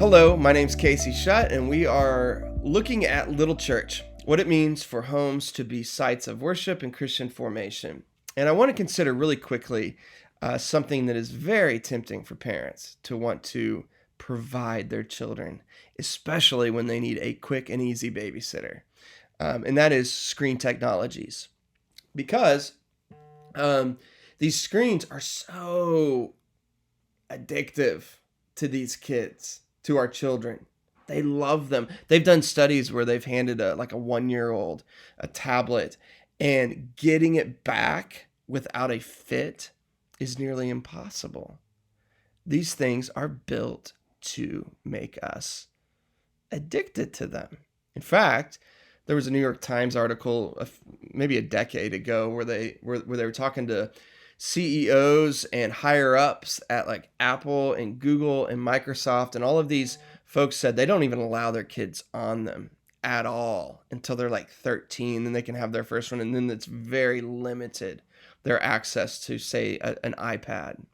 Hello, my name's Casey Shutt, and we are looking at Little Church, what it means for homes to be sites of worship and Christian formation. And I want to consider really quickly something that is very tempting for parents to want to provide their children, especially when they need a quick and easy babysitter. And that is screen technologies. Because these screens are so addictive to these kids, to our children. They love them. They've done studies where they've handed a 1-year-old a tablet, and getting it back without a fit is nearly impossible. These things are built to make us addicted to them. In fact, there was a New York Times article maybe a decade ago where they were talking to CEOs and higher ups at like Apple and Google and Microsoft, and all of these folks said they don't even allow their kids on them at all until they're like 13. Then they can have their first one, and then it's very limited, their access to, say, an iPad,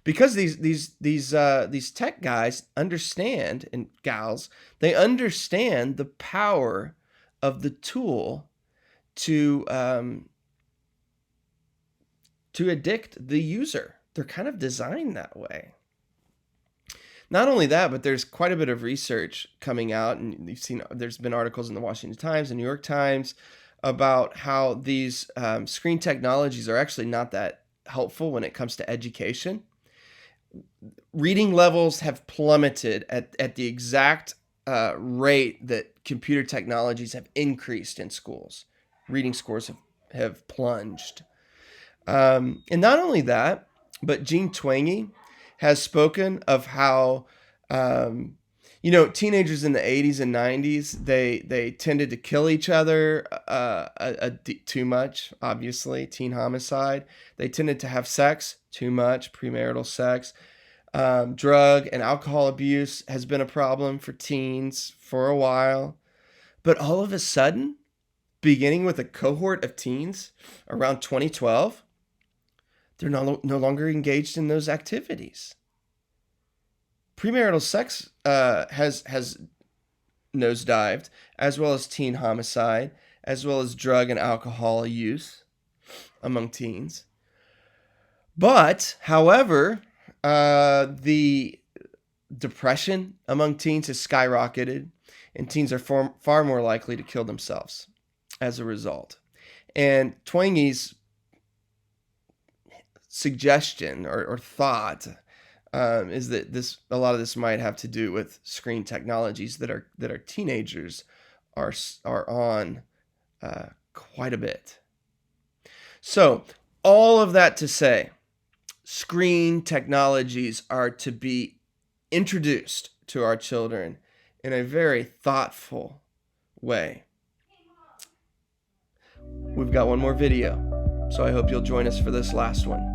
because these tech guys understand, and gals, they understand the power of the tool to addict the user. They're kind of designed that way. Not only that, but there's quite a bit of research coming out, and you've seen there's been articles in the Washington Times and New York Times about how these screen technologies are actually not that helpful when it comes to education. Reading levels have plummeted at the exact rate that computer technologies have increased in schools. Reading scores have plunged. And not only that, but Jean Twenge has spoken of how, teenagers in the 80s and 90s, they tended to kill each other too much, obviously, teen homicide. They tended to have sex too much, premarital sex. Drug and alcohol abuse has been a problem for teens for a while. But all of a sudden, beginning with a cohort of teens around 2012, they're no longer engaged in those activities. Premarital sex has nosedived, as well as teen homicide, as well as drug and alcohol use among teens. But, however, the depression among teens has skyrocketed, and teens are far more likely to kill themselves as a result. And Twenge's suggestion or thought is that a lot of this might have to do with screen technologies that our teenagers are on quite a bit. So all of that to say, screen technologies are to be introduced to our children in a very thoughtful way. We've got one more video, so I hope you'll join us for this last one.